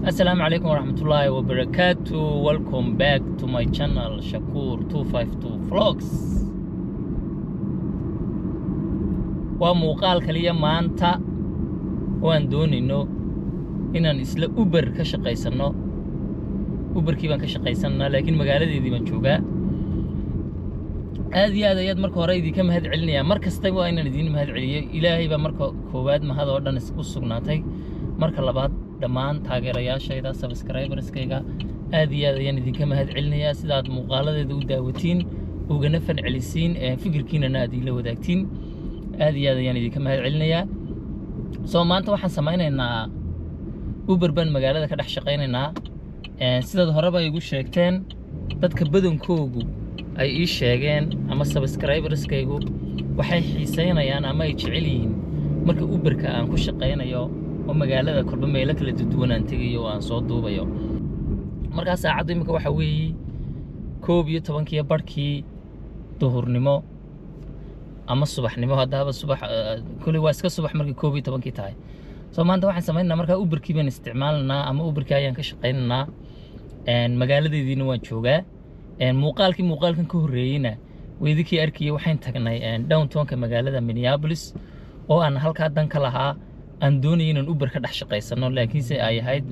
Assalamu alaikum warahmatullahi wabarakatuh. Welcome back to my channel Shakur 252 Vlogs. Waa muuqaal kaliya maanta waan doonayno inaan isla Uber ka shaqeysano. Uberkii baan ka shaqeysanaa laakiin magaaladeedii baan joogaa. aad iyo aad ayaad marka hore idinka mahad celinayaa. mar kasta waa inaan idin mahad celiyo. Ilaahay baa marka koowaad mahad oo dhan isku sugnaatay. marka labaad dhammaan taageerayaashayda subscriberskayga aad iyo aad ayaan idinka mahad celinayaa sidaad muuqaaladeeda u daawatiin ugana falcelisiin fikirkiinana aad ila wadaagtiin. aad iyo aad ayaan idinka mahad celinayaa. soo maanta waxaan sameynaynaa Uber baan magaalada ka dhex shaqeynaynaa. sidaad horeba igu sheegteen dadka badankoodu ay ii sheegeen ama subscriberskaygu waxay xiiseynayaan ama ay jecel yihiin marka Uberka aan ku shaqeynayo oo magaalada kolba meelo kala duwan aan tagayo aan soo duubayo. marka saacadu imika waxa weeye 11 barkii duhurnimo ama subaxnimo hadaba subax kulli waa iska subax markii 11 tahay. soo maanta waxaan sameynaa marka Uberkii baan isticmaalnaa ama Uberkii ayaan ka shaqeynaa magaaladeediina waan joogaa. muuqaalkan ka horeeyayna weydikii arkiyay waxaan tagnay downtownka magaalada Minneapolis oo aan halka dan ka lahaa aan doonayay inaan Uber ka dhex shaqeysano laakiin se ay ahayd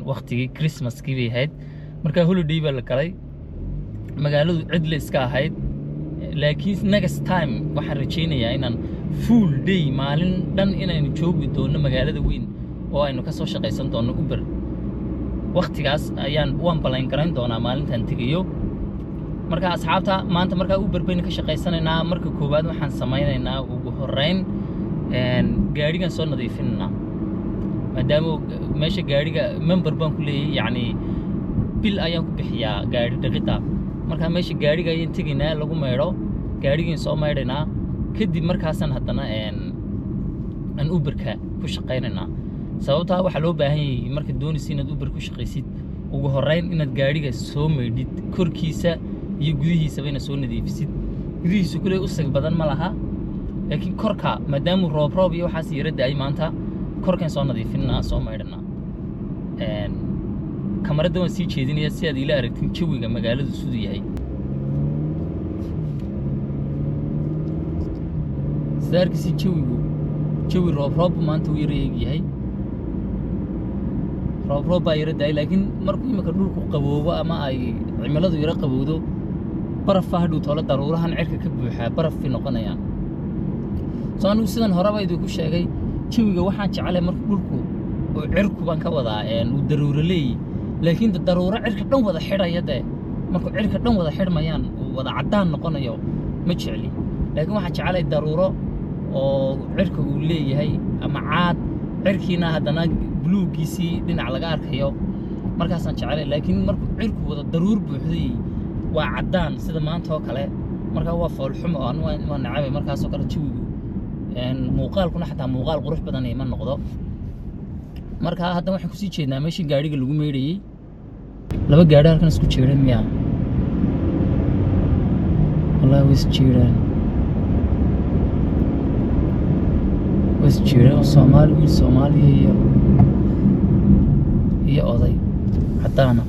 waqtigii Christmaskii bay ahayd. marka holiday baa la galay magaaladu cidla iska ahayd laakiin next time waxaan rajeynayaa inaan full day maalin dhan inaan joogi doono magaalada weyn oo aynu ka soo shaqeysan doono Uber. waqtigaas ayaan waan balan garan doonaa maalintan tagayo. marka asxaabta maanta marka Uber bayna ka shaqeysanaynaa. marka koowaad waxaan sameynaynaa ugu horeyn gaarigan soo nadiifinna maadaama meesha gaariga member baan ku leeyahay yani bil ayaan ku bixiyaa gaari dhaqida. marka meesha gaariga ayaan taginaa lagu meedho gaarigan soo meedhanaa kadib markaasan haddana aan Uberka ku shaqeynaynaa. sababta waxa loo baahan yahay marka doonaysid inaad Uber ku shaqeysid ugu horeyn inaad gaariga soo meedhid korkiisa iyo gudihiisa bayna soo nadiifisid. gudihiisa kule usag badan ma laha laakiin korka maadaama roob iyo waxaas yarada ay maanta korkan soo nadiifinaa soo meedhanaa. kamarada waan sii jeedinayaa si aad ila aragtin jawiga magaaladu siduu yahay. sidaarkiisi jawi roob maanta uu yahay roob baa yarada ay laakiin markuu imika dhulku qaboobo ama ay cimiladu yara qabowdo baraf hadhow tolo daruurahan cirka ka buuxaa baraf fi noqonayaan. soo anigu sidan horeba idinku sheegay jawiga waxaan jecelahay marka dhulku oo cirku baan ka wadaa uu daruuro leeyahay laakiin daruuro cirka dhan wada xidhaya marka cirka dhan wada xidhmayaan oo wada cadaan noqonayo ma jecli. laakiin waxaan jecelahay daruuro oo cirka uu leeyahay ama caad cirkiina haddana bluegiisii dhinac laga arkayo markaasaan jecelahay. laakiin marka cirku wada daruur buuxday waa cadaan sida maanta oo kale marka waa foolxumo waa nacabay markaas oo kale jawigu muuqaalkuna xataa muuqaal qurux badan ma noqdo. marka hadda waxaan ku sii jeednaa meeshii gaariga lagu meedhayay. laba gaari halkan isku jeeran miyaa wallahi way isjeeraan Soomaaliya iyo oday caddaana.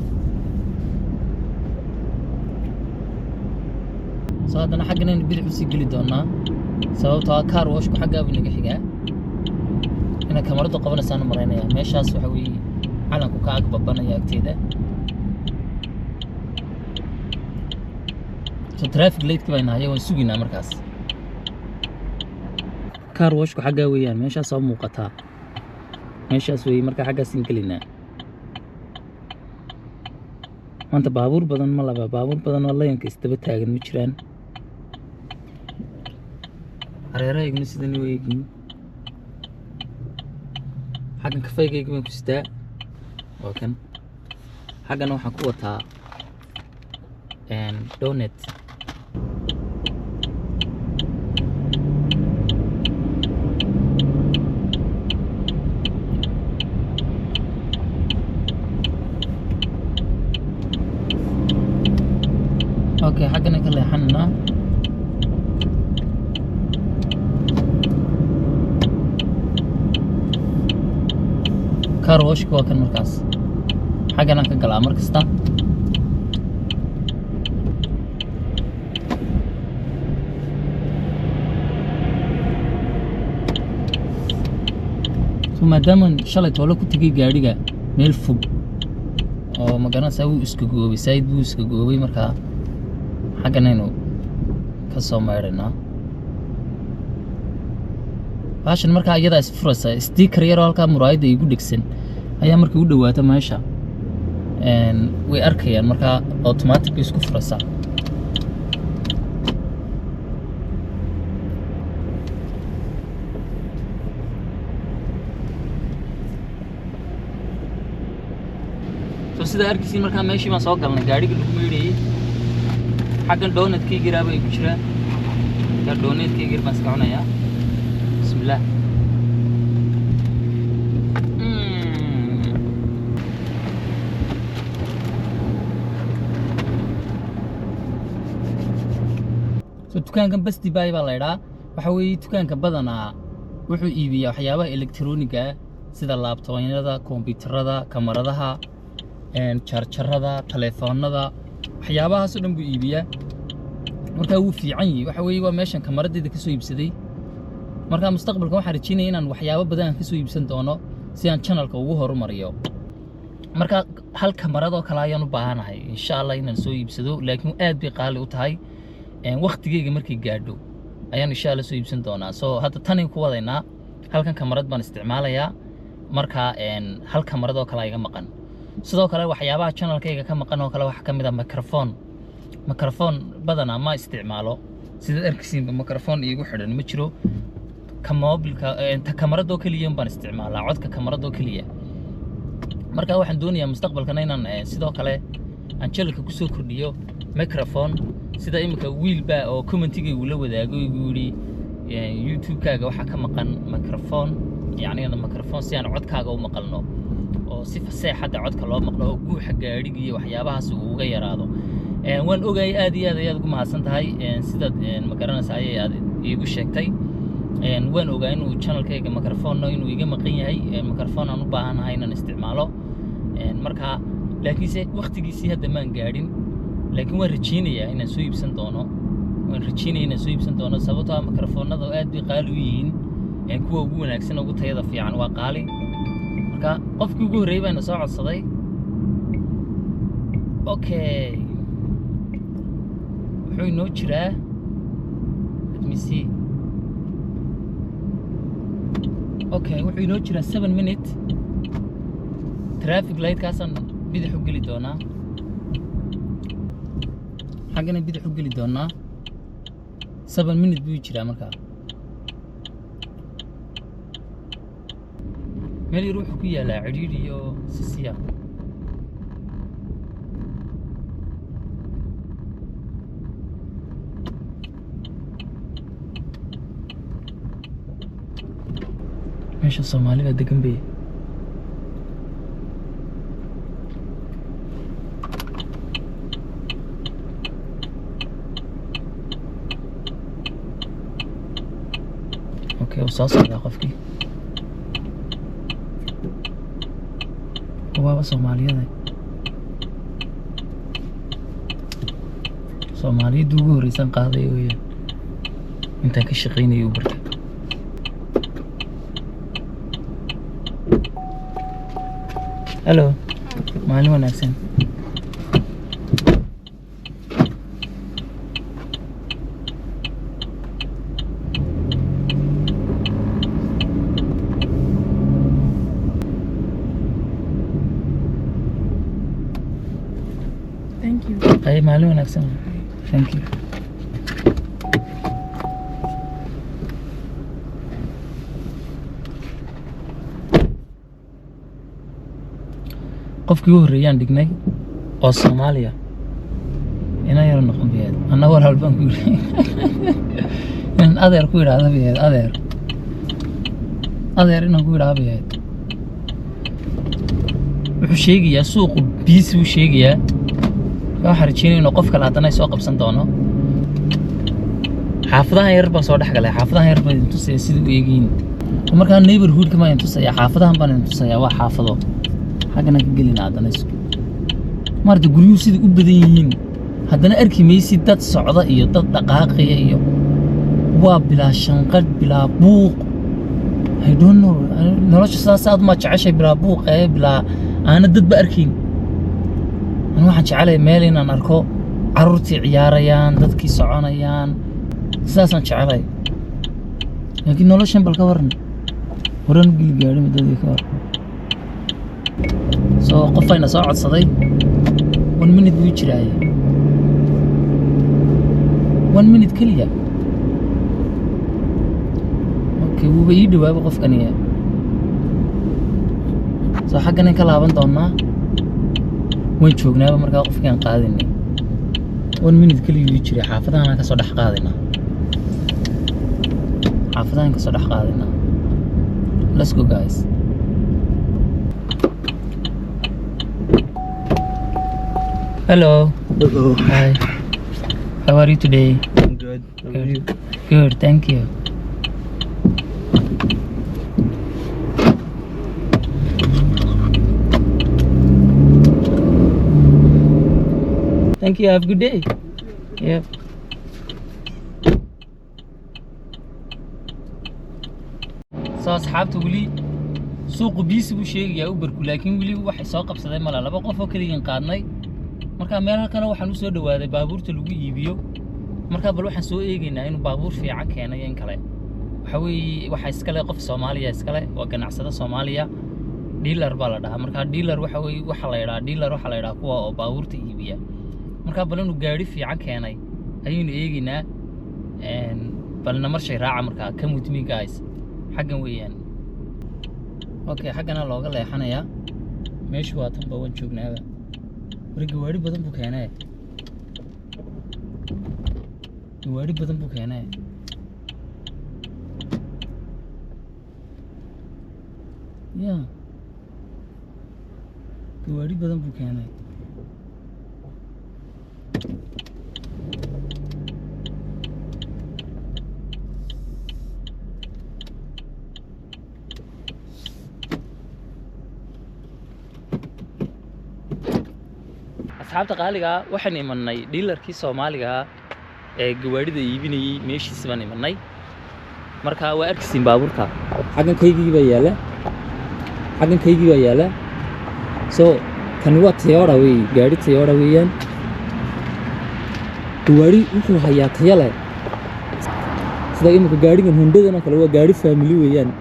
soo haddana xaggan bidix u sii geli doonaa sababtoo ah car washku xaggaa buu inaga xigaa. ina kamaradu qabanaysaana maraynaya meeshaas waxa weeye calanku ka ag babanaya agteeda. so traffic light ka baynahay waan suginaa markaas. car washku xaggaa weeyaan meeshaas soo muuqataa meeshaas weeye marka xaggaas in gelinaa. maanta baabuur badan ma laba baabuur badan oo laynka isdaba taagan ma jiraan. hareerahayguna sidan u eegin xaggan kafeygayga baan ku sitaa waa kan xaggana waxaan ku wataa donut. okay xaggana ka leexanaa car washku waa kan markaas xagana ka galaa mar kasta maadaama shalay toolo ku tagay gaadhiga meel fog oo magaranaysaa uu iska goobay sayd buu iska goobay markaa xagganaynu ka soo maydhaynaa baashan markaa iyadaa is furaysa sticker yaroo halkaa muraayadda igu dhegsan ayaa markii u dhawaata meesha way arkayaan markaa automatic isku furaysaa sida arkaysiin markaa meeshii baan soo galnay gaadhiga lagu meydhayay xaggan doonadkayga yaraaba ay ku jiraan yaa doonadkayga yar baan iska cunayaa bismillaah dukaankan basti baay baa la idhaa waxa weeye dukaanka badanaa wuxuu iibiyaa waxyaabaha elektarooniga sida laabtooyinada kombiyuutarada kamaradaha chargerada telefoonada waxyaabahaas oo dhan buu iibiyaa markaa wuu fiican yahay waxa weeye waa meeshan kamaradeeda ka soo iibsaday markaa mustaqbalka waxaan rajeynayaa inaan waxyaabo badan ka soo iibsan doono si aan channelka ugu horumariyo markaa hal kamarado kale ayaan u baahanahay insha Allah inaan soo iibsado laakiin aad bay qaali u tahay waqtigeyga markii gaadho ayaan insha Allah soo iibsan doonaa soo hadda tan ku wadaynaa halkan kamarad baan isticmaalayaa markaa hal kamarado kale iga maqan sidoo kale waxyaabaha channelkayga ka maqan oo kale waxa kamid ah microphone badana ma isticmaalo sida arkaysiin microphone iigu xidhan ma jiro mobilka kamarado kaliya baan isticmaalaa codka kamarado kaliya marka waxaan doonayaa mustaqbalkana inaan sidoo kale aan channelka ku soo kordhiyo microphone sida imika wiilba oo commentiga uu la wadaago igu yiri YouTube-kaaga waxa ka maqan microphone yani microphone si aan codkaaga u maqalno oo si fasaxada codka loo maqlo oo guuxa gaadhiga iyo waxyaabahaas uu uga yaraado waan ogaay aad iyo aad ayaad ugu mahadsan tahay sida ma garanaysaa ayay aad iigu sheegtay waan ogaay inuu channelkayga microphone inuu iga maqan yahay microphone aan u baahanahay inaan isticmaalo marka laakiinse waqtigiisii hadda maan gaadhin laakiin waan rajeynayaa inaan soo iibsan doono sababtoo ah microphone-nada aad bay qaali u yihiin kuwa ugu wanaagsan ugu tayada fiican waa qaali marka qofkii ugu horreeyay baan soo codsaday okay wuxuu inoo jiraa let me see okay wuxuu inoo jiraa 7 minutes traffic light kaasaan bidix u geli doonaa xaggana bidix u geli doonaa 7 minutes buu jiraa markaa meel yar wuxuu ku yaalaa cidhiidhi iyo sisiya meesha Soomaalida degan bay okay soo socda qofkii waa Soomaaliyada Soomaaliyadu ugu horeysan qaaday weeye inta ka shaqeynayay u bartay hello maalin wanaagsan Thank you. Ay maalin wanaagsan thank you qofkii ugu horreeyay aan dhignay oo Soomaaliya ina yar noqon biyad ana walaal baan ku yiri in adeer ku yiraahdo biyad adeer inaan ku yiraahdo biyad wuxuu sheegayaa suuqu biisi uu sheegayaa waxa rajeenay inuu qof kale hadana soo qabsan doono xaafadaha yar baan soo dhaxgalay xaafadaha yar baan tusay sidii u eegin markaa neighborhood kama intuu say xaafadahan baan intuu say waa xaafado xagana ka gelina hadana marda guriyuhu sida u badan yihiin haddana arki maysid dad socda iyo dad dhaqaaqaya iyo waa bilaa shanqadh bilaa buuq I don't know nolosha sidaas aad ma jeceshay bilaa buuq bilaa aana dadba arkayn أنا waxaan jecelahay meel inaan arko carruurtii ciyaarayaan dadkii soconayaan sidaasaan jecelahay laakiin noloshan bal ka waran horan geli gaari madadii ka war soo qofayna soo codsaday 1 minute buu jiraayay 1 minute kaliya okay wuu ii dhawaaba qofkani soo xaggan ka laaban doonaa وين شوقنا بمركا قف كان قادني 1 minute كلي يجري حافظنا كسو دخ قادنا حافظنا كسو دخ قادنا let's go guys hello hi how are you today I'm good. How are you? Good thank you Thank you. Have a good day. Yep. So asxaabta wali suuq biisi buu sheegaya Uberku laakiin wali waxay soo qabsaday mala laba qof oo kaliya qaadnay marka meel halkan waxaan u soo dhawaaday baabuurta lagu iibiyo marka bal waxaan soo eegaynaa inuu baabuur fiican keenay in kale waxa iska leh qof Soomaaliya iska leh waa ganacsada Soomaaliya dealer baa la dhahaa marka dealer waxa la yiraahdaa kuwa oo baabuurta iibiya marka balanu gaari fiican keenay ayaynu eeginaa balna marshay raaca marka ka mudmi guys xaggan weeyaan okay xaggana looga leexanaya meeshu waa tan baan joognaaba gaari badan buu keenay gaari badan buu keenay gaari badan buu keenay asxaabta qaaliga waxaan imanay dealerkii Soomaaliga ee gawaarida iibinayay meeshiisa baan imanay marka waa arkisiin baabuurka xaggan kaygii baa yaala so kan waa Toyota way gaari Toyota weeyaan gaari wuxuu hayaa tayo leh sida imika gaarigan Honda-dan oo kale waa gaari family weeyaan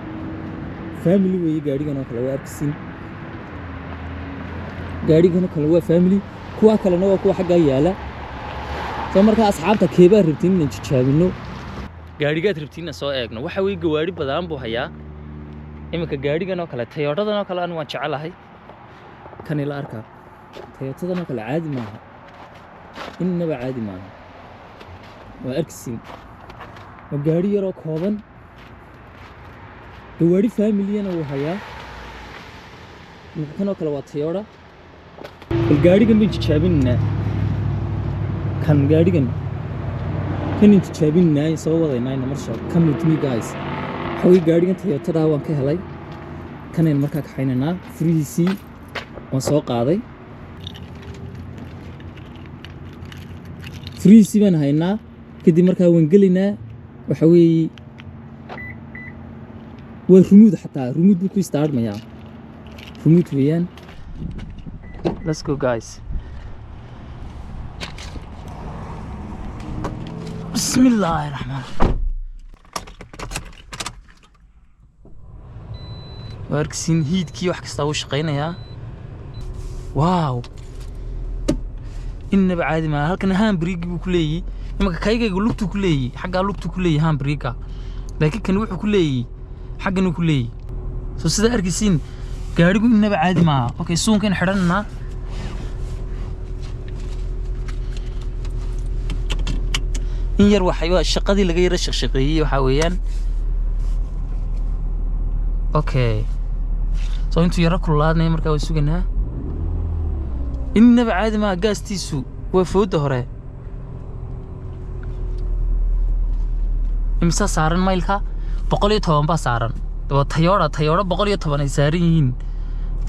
gaarigan oo kale waa arkisiin gaarigan oo kale waa family kuwa kalena waa kuwa xagga yaala soo marka asxaabta keebaa rabtiin inaan jijaabino gaarigaad rabtiin soo eegno waxa way gawaari badan buu hayaa imika gaarigan oo kale Toyota-dan oo kale aan waan jecelahay kan ila arka Toyota-dan oo kale caadi maaha innaba caadi maaha waa arkisiin waa gaari yar oo kooban gawaari family-na uu hayaa kan oo kale waa Toyota gaarigan bay jijaabinaa kan gaarigan kan jijaabinaa soo wadaynaa marsha come with me guys hawi gaarigan Toyota waan ka helay kaneen markaa ka xaynanaa freezy waan soo qaaday freezy baan haynaa kadib markaa waan gelinaa waxa weeye waa remote xataa remote buu ku startmayaa remote weeyaan let's go guys bismillahirrahmanirrahim warksin heatkii wax kasta uu shaqeynayaa wow innaba caadi ma halkan handbrake buu ku leeyahay imaka kaygayga lugtu ku leeyahay xagga lugtu ku leeyahay handbrake laakiin kan wuxuu ku leeyahay xaggan uu ku leeyahay soo sida arkisiin gaarigu innaba caadi ma okay suunkan xidhanna in yar waxay shaqadii laga yara shaqeeyay waxa weeyaan okay soo intuu yara kululaadnay markaa way suganaa innaba caadi ma gaastiisu waa fooda hore imsa saaran mailka 110 baa saaran Toyota 110 ay saaran yihiin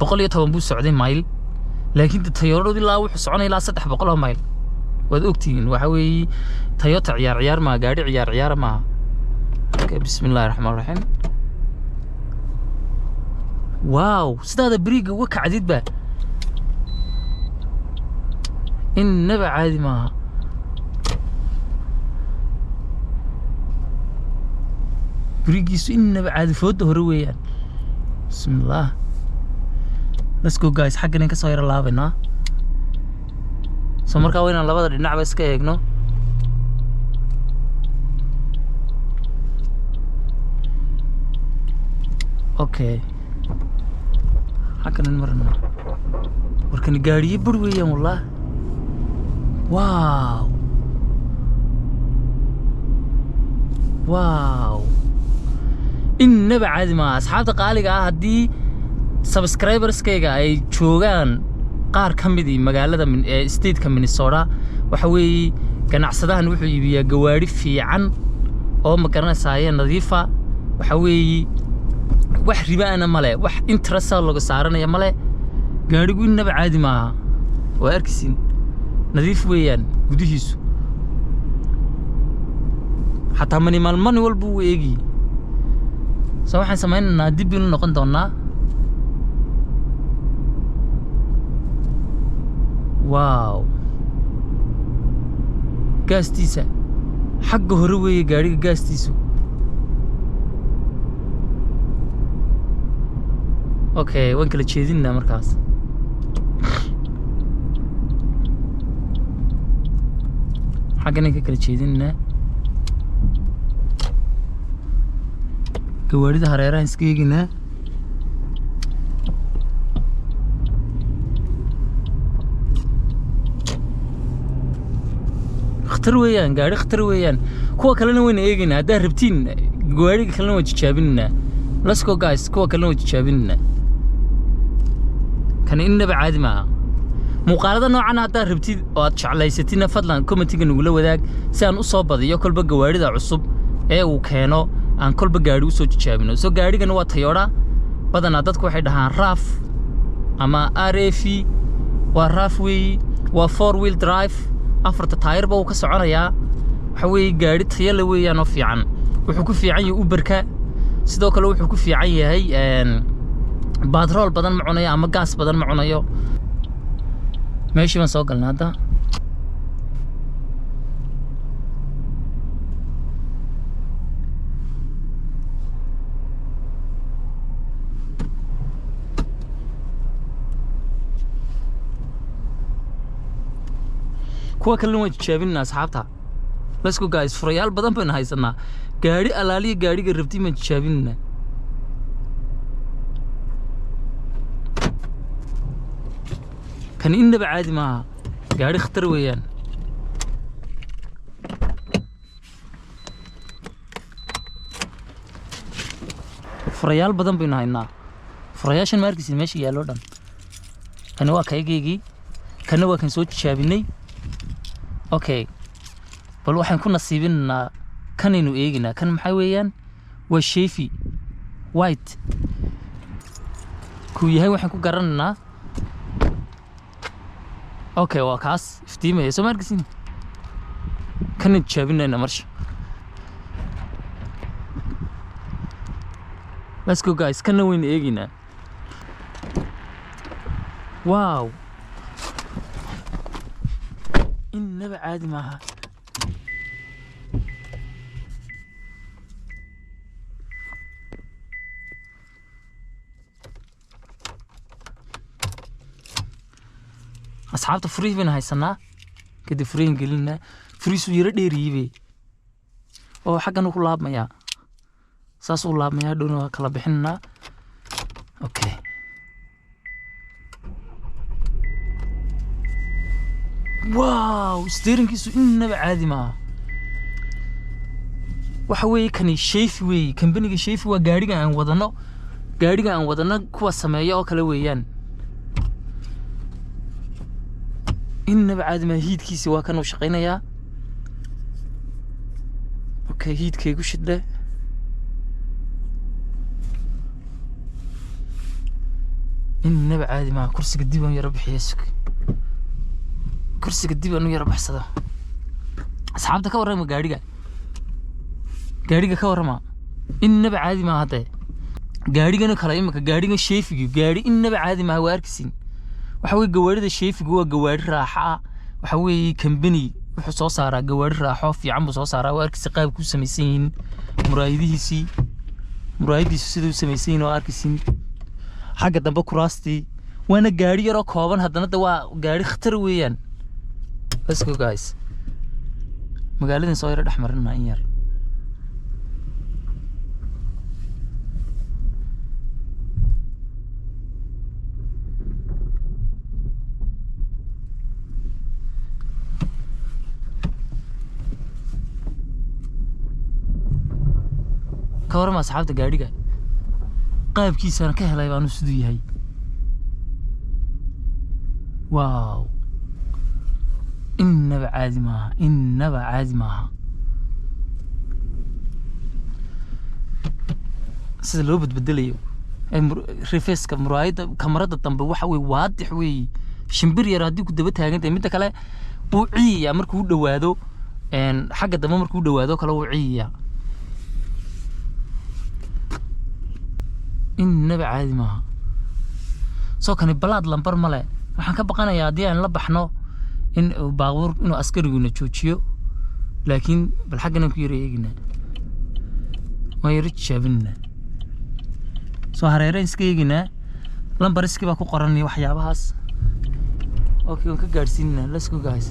110 buu socday mail laakiin tayooradu ilaa wuxuu soconay ilaa 300 mayl waad ogtiin waxa weeye Toyota ciyaar ma gaari ciyaar ma okay bismillaahir rahmaanir rahiim wow sidaada bariga uga kacdid ba innaba caadi ma barigiisu innaba caadi foodo hore weeyaan bismillaah let's go guys xaggan ka soo yar laabanaa so markaa weynaan labada dhinac ba iska eegno okay xaggan marna warkan gaariye bur weeyaan wallah wow innaba caadi ma asxaabta qaaliga ah haddii subscriberskayga ay joogaan qaar ka mid ah magaalada state-ka Minnesota waxa weeye ganacsadahan wuxuu iibiyaa gawaari fiican oo ma garanaysaa nadiifa waxa weeye wax ribaana male wax interest lagu saaranaya male gaarigu innaba caadi ma waa arkisin nadiif weeyaan gudihiisu hatta mani walba uu eegi soo waxaan sameeynaa dib in noqon doonaa wow gaastiisa xagga hore weeye gaariga gaastiisu okay waan kala jeedinaa markaas xaggan ka kala jeedinaa gawaarida hareeraha iska eeginaa khatar weeyaan gaari khatar weeyaan kuwa kalena wayna eegaynaa haddaa rabtiin gawaariga kalena waa jijaabinaa let's go guys kuwa kalena waa jijaabinaa kan innaba caadi ma muuqaalada noocan haddaa rabtid oo aad jeclaysatina fadlan commentiga nagula wadaag si aan u soo badiyo kolba gawaarida cusub ee uu keeno aan kolba gaari u soo jijaabino soo gaarigana waa Toyota badanaa dadku waxay dhahaan RAV ama RAV waa RAV weeye waa 4-wheel drive afarta taayir ba uu ka soconayaa waxa weeye gaari tayo la weeyaan oo fiican wuxuu ku fiican yahay Uberka sidoo kale wuxuu ku fiican yahay batrool badan ma cunayo ama gas badan ma cunayo meeshii baan soo galnaa hadda kuwa kalena waa jijaabinaa asxaabta let's go guys furayaal badan baan haysanaa gaari alaaliya gaariga rabtii ma jijaabinaa kan innaba caadi ma gaari khatar weeyaan furayaal badan baan haynaa furayaashan markiisa meesha yaalo dhan kana waa kaygeygii kana waa kan soo jijaabinay okay bal waxaan ku nasiibinaa kan inuu eeginaa kan maxay weeyaan waa Chevy white ku yahay waxaan ku garanaa okay waa kaas iftiimaya soo markisin kan jijaabinayna marsha let's go guys kana weyn eeginaa wow innaba caadi maaha asxaabta free baan haysanaa kadib free gelinaa free soo yara dheeriibay oo xaggan ku laabmaya saas u laabmaya dhowna kala bixinaa okay wow steeringkiisu innaba caadi maaha waxa weeye kani Chevy weeye company-ga Chevy waa gaariga aan wadano kuwa sameeyo oo kale weeyaan innaba caadi ma hiidkiisa waa kan uu shaqeynayaa okay hiidkaygu shidle إنما عادي ما كرسي قديم أنا يربح يسك كرسي قديم أنا يربح صدا أصحاب تكور ما قاريقة كور ما إنما عادي ما هذا قاريقة نخلي ما قاريقة شيفي قاري إنما عادي ما هو أركسين وحوي جوارد الشيفي جوا جوارد راحة وحوي كمبني وحصوص على جوارد راحة في عم بصوص على وأركس قاب كوس سميسين مرايدي سيدو سميسين وأركسين حاجة دم كراستي وأنا قاري ركوبان هذا ندوا قاري خطر ويان let's go guys مقالدين صاير الأحمر الناير كورما أصحابته قاريقة قايب كيس أنا كهلا يبانو سدوي هاي واو إنما عادي معها سيد لو بتبدليه ريفيسك مرايد كاميرا الطنب وحوي واضح وي شمبر يرادي كنت بتهاجنت ميدا كلا وعيا مركو دواادو ان حاجه دم مركو دواادو كلا وعيا إنما عادي معها سو كان بلاد لمبر ماله waxaan ka baqanayaa hadii aan la baxno in baabuur inuu askarigu na joojiyo laakiin bal xaqana ku yareeyna ma yarjabina soo hareereen iskayigina lambar iski ba ku qoranay waxyaabahaas okay aan ka gaarsiinna let's go guys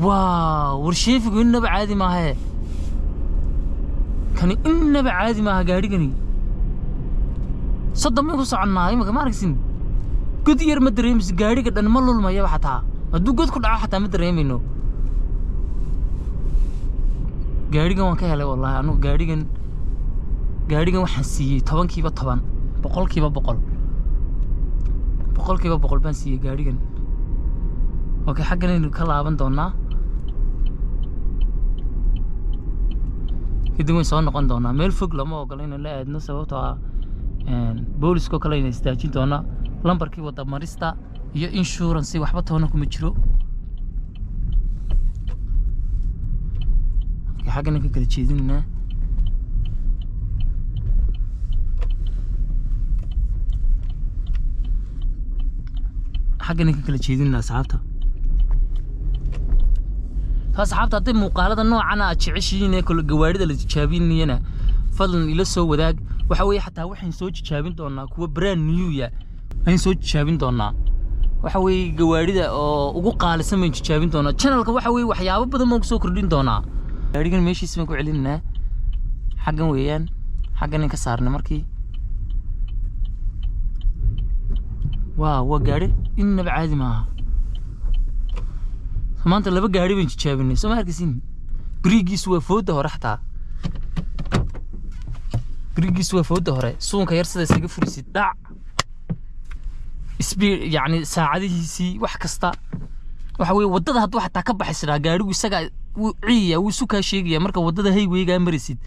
wow warshiifigu inaba caadi ma aha kan inaba caadi ma aha gaarigani صدمني هو صعناي ما أركسين قد ير مدريمس قاري قد أنا ملول ما يبحثها أدو قد كل حتى مدريمينه قاري قام كهلا والله أنا قاري قام حسي طبعا كيف طبعا بقول كيف بقول بنسي قاري قام أوكي حقنا نكلا عبن دونا كده من صار نقن دونا ميل فوق لما قالين لا عندنا سبب بوليس كوكلا يستاجين دونا لامبركي ودا ماريستا يا انشورنسي waxba toona kuma jiro xagana ka kala jeedinna asxaabta hadii muuqaalada noocan ah jeceshiin ee kala gawaarida la tijaabinayna fadlan ila soo wadaag waxa weeye xataa waxaan soo tijaabin doonaa kuwa brand new ya aan soo tijaabin doonaa waxa weeye gawaarida oo ugu qaalisan ma tijaabin doonaa channelka waxa weeye waxyaabo badan ma soo kordhin doonaa gaarigan meeshiisa ma ku celinaa xagan weeyaan xagan ka saarnaa markii waaw waa gaari inaba caadi ma aha maanta laba gaari baan tijaabinay soo ma arkisin birigiisu waa fooda hore xataa بريجيس وفوده هراء سون كيرسد سيجي فريسي دع سبير يعني ساعده سي وحكستا وحوي ودده هاد واحد تكبح يسرا غاري ويسغا وعيه وسوكا شيغيا marka wadada haywayga marisid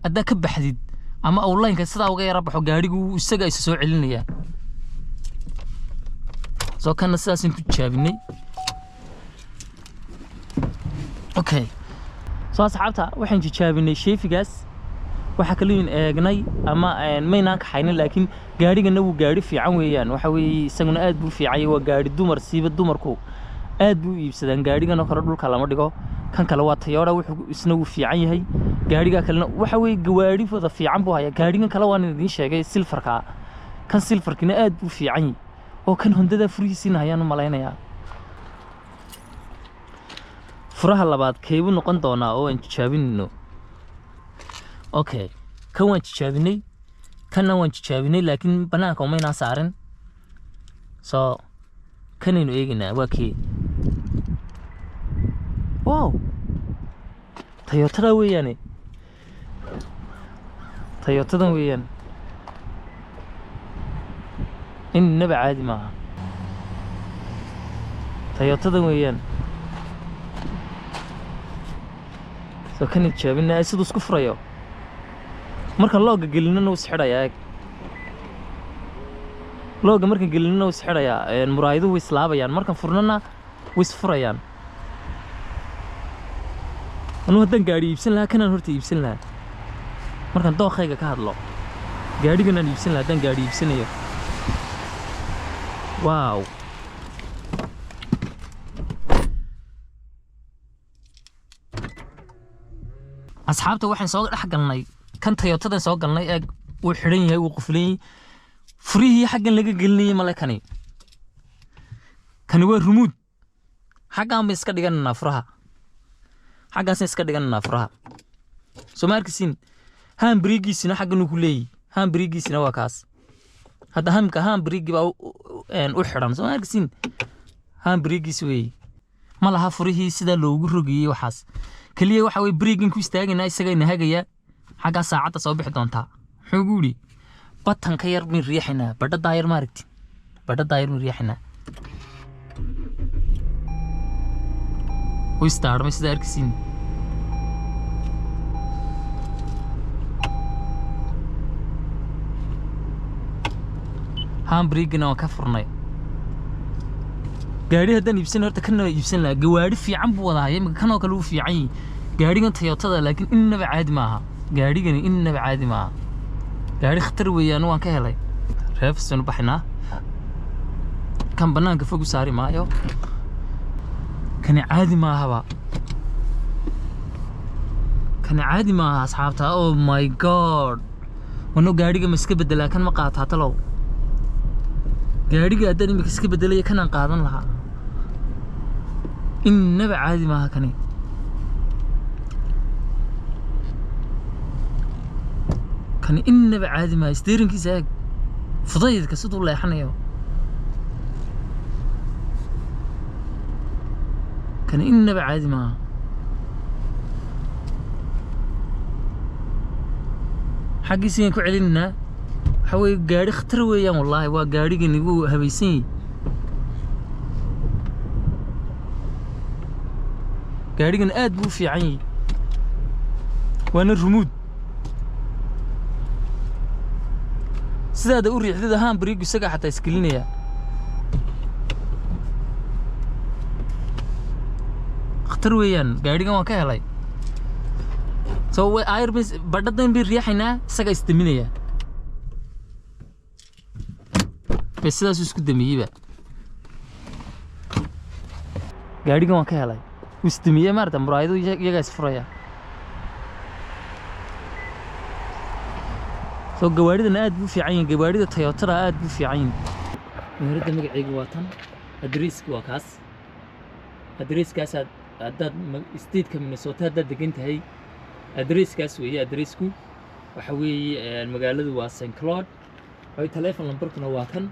hadda ka baxdid ama online ka sida uga yarabaxo gaarigu isaga isa soo celinaya soo kana sidaas intu jaabinay okay soo asxaabta waxaan jaabinay sheefigaas waxa kale in eegnay ama maynaan ka xaynin laakiin gaarigana uu gaari fiican weeyaan waxa weey isaguna aad buu fiicay waa gaari dumar siiba dumarku aad buu iibsadaan gaarigana kala dhulka lama dhigo kan kale waa Toyota wuxuu isna uu fiican yahay gaariga kalena waxa weey gawaari wada fiican buu haya gaarigan kale waan idin sheegay silfarka kan silfarkina aad buu fiican yahay oo kan Hondada furihiisina ayaan maleynaya furaha labaad keebu noqon doona oo aan tijaabinno okay kan waan tijaabinay kana waan tijaabinay laakiin banaanka uma inaan saarin soo kanaynu eegnaa waa kii wow Toyota weeyaan Toyota weeyaan inaba caadi maaha Toyota weeyaan soo kan tijaabinay sidoo isku furayo marka looga gelinana uu sixirayaa looga markan gelinna way isxiraya muraayiduhu way islaabayaan markan furnana way isfurayaan anu haddaan gaadhi iibsan lahaa kanaan horta iibsan lahaa markaan dookhayga ka hadlo gaadhigan aan iibsan lahaa haddaan gaadhi iibsanayo waaw asxaabta waxaan soo dhex galnay kan Toyotadan soo galnay ee uu xidhan yahay uu quflay furihii xaggan laga gelinayay male kani waa rumuud xaggan bay iska dhiganaa furaha xaggaas iska dhiganaa furaha soo markiisin haan birigiisina xaggan uu ku leeyahay haan birigiisina waa kaas hadda haan birigi baa u xidhan soo markiisin haan birigiis weey ma laha furihii sida loogu rogiyay waxaas kaliya waxa way birigin ku istaagina isagayna hagaya xagga saacada soo bixi doonta wuxuu guuri batan ka yar min riixina badda daayir maaragti badda daayir min riixina way staarmay sida arkisin haan birigina waa ka furnay gaari haddaan iibsan horta kana iibsan lahaa gawaari fiican buu wadaayay kanoo kale uu fiican yahay gaarigan Toyotada laakiin innaba caadi maaha gaarigani innaba caadi maaha gaari khatar weeyaan waan ka helay reefsan baxnaa kan banaanka fog u saari maayo kan caadi maaha asxaabta oh my god wano gaariga ma iska bedelaa kan ma qaataa talow gaariga haddaan imika iska bedelaya kanaan qaadan lahaa innaba caadi maaha kani innaba caadi maaha steerinkiisa eeg fudaydka siduu leexanayo kani innaba caadi maaha xaggiisaan ku celinaa waxa weeye gaari khatar weeyaan wallaahi waa gaarigani wuu habaysan yahay gaarigan aad buu fiican yahay waana rumuud sidaada u riixdada haan birigu isaga xataa iskilinaya khatar weeyaan gaarigan waan ka helay soo way airbus badhadan bi riixayna isaga istaminaya bes sidaas isku damiyayba gaarigan waan ka helay istimiye maarta muraayidu iyaga isfuraya soo gawaaridan aad buu fiican yahay gawaarida Toyotada aad buu fiican yahay meherada magacaygu waa tan adreesku waa kaas adreeskaas haddaad state-ka Minnesota haddaad degan tahay adreeskaas weeye adreesku waxa weeye magaaladu waa St. Cloud way telephone numberkuna waa kan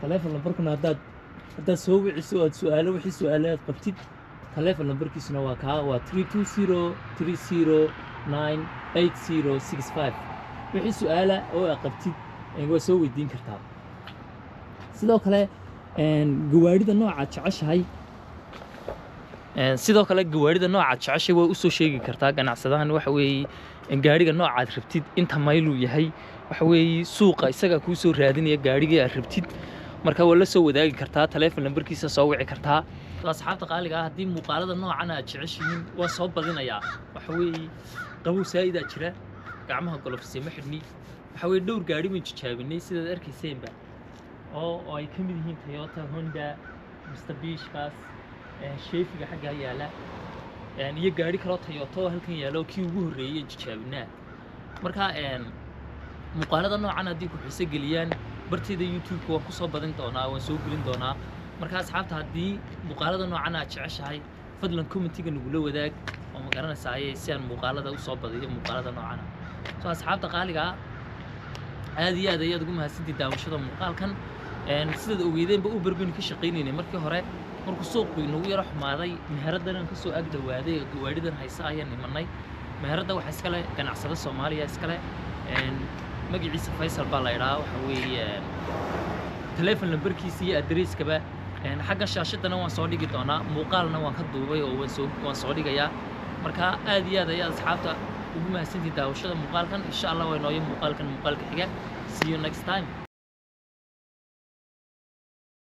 telephone numberkuna haddaad soo wiciso aad su'aalo wixii su'aalaad qabtid telephone numberkiisuna waa kaa waa 32030988065 wixii su'aala oo aad qabtid waa soo weydiin kartaa sidoo kale gawaarida nooca jeceshahay way u soo sheegi kartaa ganacsadahan waxa weeye gaariga nooca aad rabtid inta mayl uu yahay waxa weeye suuqa isaga ku soo raadinaya gaariga aad rabtid marka waa la soo wadaagi kartaa telephone numberkiisa soo wici kartaa asxaabta qaaliga ah haddii muuqaalada noocan aad jeceshihiin waa soo badinayaa waxa weeye qabow saa'id jira gacmaha golofsi ma xidhni waxa weeye dhowr gaari ma jijaabinay sidaad arkayseenba oo ay ka mid yihiin Toyota Honda Mitsubishi sheefiga xagga yaala iyo gaari kale oo Toyota halkan yaalo kii ugu horeeyay jijaabinaa marka muuqaalada noocan haddii ku xiiso geliyaan barteeda YouTube-ka waan ku soo badin doonaa waan soo gelin doonaa marka asxaabta haddii muuqaalada noocan aad jeceshahay fadlan comment-iga nagula wadaag oo ma garanaysaa si aan muuqaalada u soo badiyo muuqaalada noocan soo asxaabta qaaliga aad iyo aad ayaad ugu mahadsantihiin daawashada muuqaalkan sidaad ogeydeenba u barbin ka shaqeynayay markii hore markuu suuqu inagu yara xumaaday meheradanan ka soo ag dhawaaday gawaaridan haysa ayaan imanay meherada waxa iska leh ganacsada Soomaaliya iska leh magaciisa Faisal baa la yiraahdaa waxa weeye telephone numberkiisa iyo adreeskaba xagga shaashadana waan soo dhigi doonaa muuqaalna waan ka duubay oo waan soo dhigayaa marka aad iyo aad ayaad asxaabta ugu mahadsantihiin daawashada muuqaalkan insha Allah way nooyo muuqaalka xiga see you next time